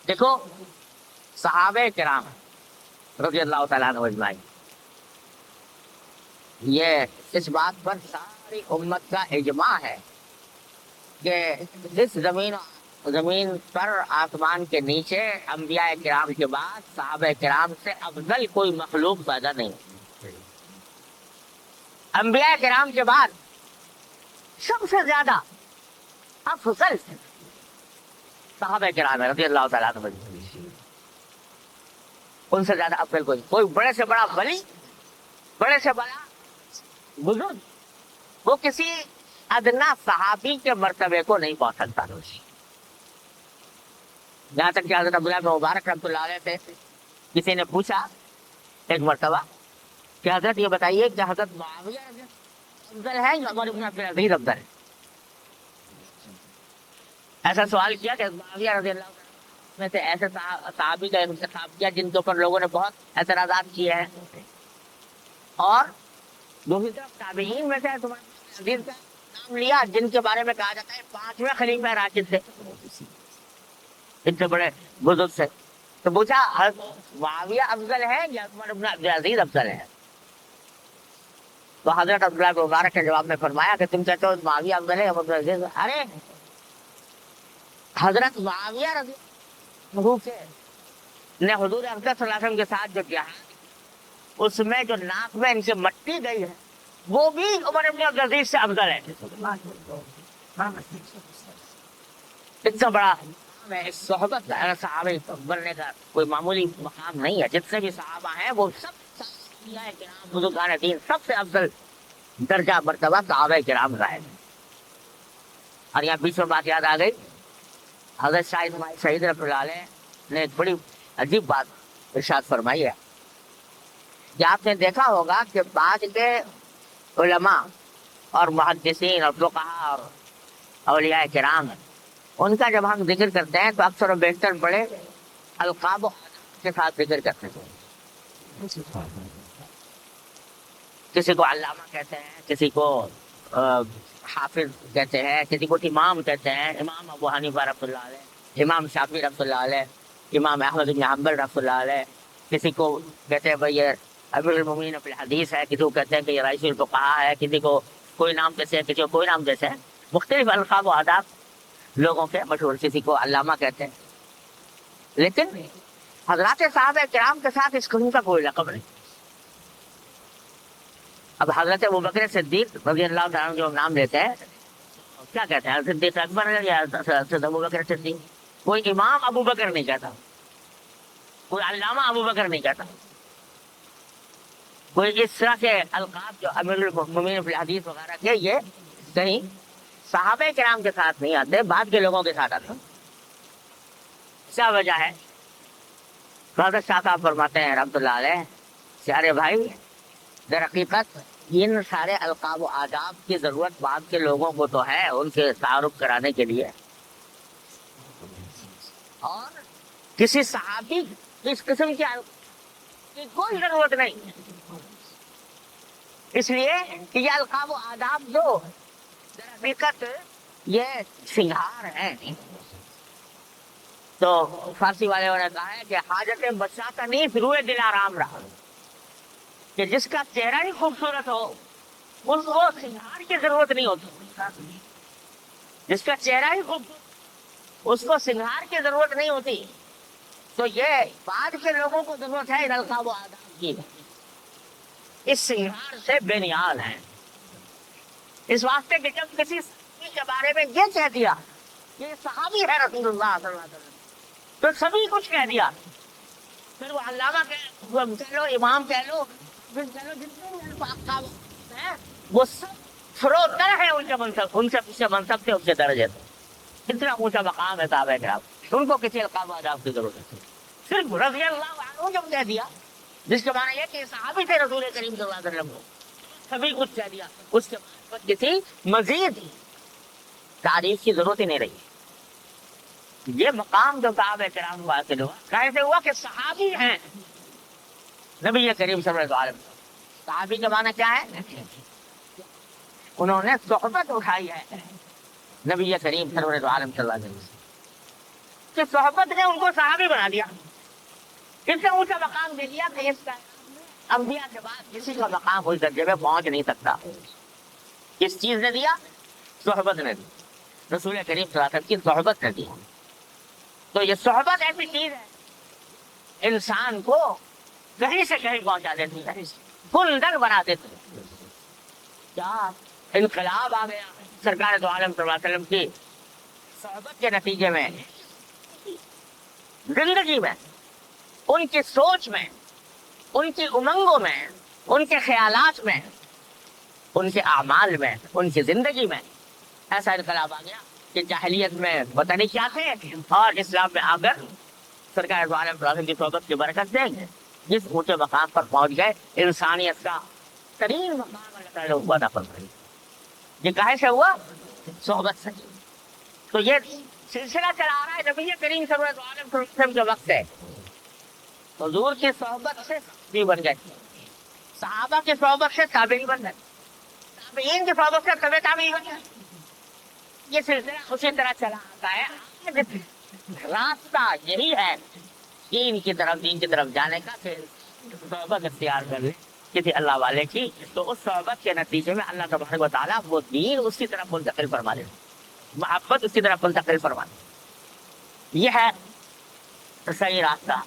دیکھو صحابہ کرام رضی اللہ تعالیٰ عنہ اجمعین، یہ اس بات پر ساری امت کا اجماع ہے کہ اس زمین پر آسمان کے نیچے انبیاء کرام کے بعد صحابہ کرام سے افضل کوئی مخلوق پیدا نہیں۔ انبیاء کرام کے بعد سب سے زیادہ افضل صحابہ کرام رضی اللہ تعالیٰ عنہ، ان سے زیادہ افضل کوئی بڑے سے بڑا ولی، بڑے سے بڑا بزرگ، وہ کسی ادنا صحابی کے مرتبے کو نہیں پہنچ سکتا۔ یہاں تک کہ حضرت عبداللہ بن مبارک رحمۃ اللہ علیہ سے کسی نے پوچھا ایک مرتبہ کہ حضرت یہ بتائیے کہ حضرت معاویہ افضل ہے یا عمر بن عبد العزیز افضل ہے؟ ایسا سوال کیا کہ معاویہ رضی اللہ عنہ میں سے ایسے صحابی کا انتخاب کیا جن کے اوپر لوگوں نے بہت اعتراضات کیے ہیں، اور دوسری طرف تابعین میں سے عزیز کا نام لیا جن کے بارے میں کہا جاتا ہے 5ویں خلیفہ راشد تھے، ان سے بڑے بزرگ سے۔ تو پوچھا حضرت معاویہ افضل ہے یا عمر بن عبد العزیز افضل ہے؟ تو حضرت عبداللہ بن مبارک کے جواب میں فرمایا کہ تم کہتے ہو معاویہ افضل ہے عمر بن عبد العزیز، ارے حضرت معاویہ رضی اللہ عنہ نے حضور اقدس صلی اللہ علیہ وسلم کے ساتھ جو جہاد، اس میں جو ناک میں ان سے مٹی گئی ہے وہ بھی عمر بن عبد العزیز سے افضل ہے۔ اتنا بڑا صحبت صحابہ بننے کا کوئی معمولی مقام نہیں ہے۔ جتنے بھی صحابہ ہیں وہ سب بزرگان دین سب سے افضل درجہ مرتبہ صحابہ کرام کا ہے۔ اور یہاں بیچ میں بات یاد آ گئی، حضرت شاہ اسماعیل شہید رحمۃ اللہ علیہ نے ایک بڑی عجیب بات ارشاد فرمائی ہے کہ آپ نے دیکھا ہوگا کہ بعد کے علماء اور محدثین اور فقہاء اور اولیاء کرام، ان کا جب ہم ذکر کرتے ہیں تو اکثر و بیشتر بڑے القاب و کے ساتھ ذکر کرتے ہیں۔ کسی کو علامہ کہتے ہیں، کسی کو حافظ کہتے ہیں، کسی کو امام کہتے ہیں، امام ابو حنیفہ رحمۃ اللہ علیہ، امام شافعی رحمۃ اللہ علیہ، امام احمد بن حنبل رحمۃ اللہ علیہ، کسی کو کہتے ہیں بھائی یہ امیر المومنین فی الحدیث ہے، کسی کو کہتے ہیں کہ یہ رئیس الفقہاء ہے، کسی کو کوئی نام جیسے ہے، کسی کو کوئی نام جیسے ہے، مختلف القاب و آداب لوگوں کے مشہور، کسی کو علامہ کہتے ہیں۔ لیکن حضرات صحابہ کرام کے ساتھ اس قسم کا کوئی لقب نہیں۔ اب حضرت ابوبکر صدیق رضی اللہ تعالیٰ عنہ جو نام لیتے ہیں، کیا کہتے ہیں؟ صدیق اکبر یا حضرت ابوبکر صدیق؟ کوئی امام ابوبکر نہیں کہتا، کوئی علامہ ابوبکر نہیں کہتا، کوئی اس طرح کے القاب جو امیر المومنین فی الحدیث وغیرہ کے یہ کہیں صحابہ کرام کے ساتھ نہیں آتے، بعد کے لوگوں کے ساتھ آتے۔ کیا وجہ ہے؟ حضرت شاہ صاحب فرماتے ہیں رحمۃ اللہ علیہ، پیارے بھائی در حقیقت ان سارے القاب و آداب کی ضرورت بعد کے لوگوں کو تو ہے ان کے تعارف کرانے کے لیے، اور کسی صحابی اس قسم کی کوئی ضرورت نہیں، اس لیے کہ یہ القاب و آداب جو در حقیقت یہ سنگھار ہے۔ تو فارسی والے نے کہا ہے کہ حاجت بچہ کا نہیں روئے دل آرام رہا، کہ جس کا چہرہ ہی خوبصورت ہو اس کو سنگھار کی ضرورت نہیں ہوتی، جس کا چہرہ ہی خوبصورت اس کو سنگھار کی ضرورت نہیں ہوتی۔ تو یہ بعد کے لوگوں کو ضرورت ہے ان القاب و آداب کی، اس سنگھار سے بے نیاز ہیں۔ اس واسطے کہ جب کسی صحابی کے بارے میں یہ کہہ دیا یہ صحابی ہے رسول اللہ صلی اللہ علیہ وسلم، تو سبھی کچھ کہہ دیا، پھر وہ علامہ کہہ لو، امام کہہ لو، پھر کہہ لو جتنے بھی القاب ہیں وہ سب فروتر ہے ان کے منصب، ان سے پیچھے منصب تھے، ان کے درجے تھے، اتنا اونچا مقام ہے صحابہ کرام، ان کو کسی القاب و آداب کی ضرورت ہے۔ صرف رضی اللہ عنہ جب کہہ دیا، جس کے معنی یہ کہ صحابی تھے رسول کریم صلی اللہ علیہ وسلم، سبھی کچھ کہہ دیا، اس کے بعد کسی مزید تعریف کی ضرورت ہی نہیں رہی۔ یہ مقام جو صحابہ کرام کو حاصل ہوا، کیسے ہوا کہ صحابی ہیں نبی کریم صلی اللہ علیہ وسلم۔ صحابی کا معنی کیا ہے؟ انہوں نے صحبت اٹھائی ہے نبی کریم صلی اللہ علیہ وسلم۔ کی صحبت نے ان کو صحابی بنا دیا، اتنا اونچا مقام دے دیا کہ اس کا انبیاء کے بعد کسی کا مقام اس درجے میں پہنچ نہیں سکتا۔ کس چیز نے دیا؟ صحبت نے دی، رسول کریم صلی اللہ علیہ وسلم کی صحبت نے دی۔ تو یہ صحبت ایسی چیز ہے انسان کو کہیں سے کہیں پہنچا دیتی ہے، بلند بنا دیتی ہے۔ کیا انقلاب آ گیا سرکار دو عالم صلی اللہ علیہ وسلم کی صحبت کے نتیجے میں، زندگی میں، ان کی سوچ میں، ان کی امنگوں میں، ان کے خیالات میں، ان کے اعمال میں، ان کی زندگی میں ایسا انقلاب آ گیا کہ جاہلیت میں پتہ نہیں کیا تھے اور اسلام میں آ کر سرکار دو عالم صلی اللہ علیہ وسلم کی صحبت کی برکت سے جس اونچے مقام پر پہنچ گئے، انسانیت کا ترین مقام اللہ تعالیٰ نے عطا فرمایا۔ یہ کہے سے ہوا؟ صحبت سے۔ تو یہ سلسلہ چلا آ رہا ہے نبی کریم صلی اللہ علیہ وسلم کے وقت سے، حضور کی صحبت سے صحابی بن گئے، صحابہ کی صحبت سے تابعی بن گئے، تابعین کی صحبت سے تبع تابعی بن گئے۔ یہ سلسلہ اسی طرح چلا آتا ہے۔ راستہ یہی ہے دین کی طرف جانے کا، کہ صحبت اختیار کر لیں کسی اللہ والے کی، تو اس صحبت کے نتیجے میں اللہ تبارک و تعالیٰ وہ دین اس کی طرف منتقل فرما دے، محبت اس کی طرف منتقل فرما دے۔ یہ ہے صحیح راستہ۔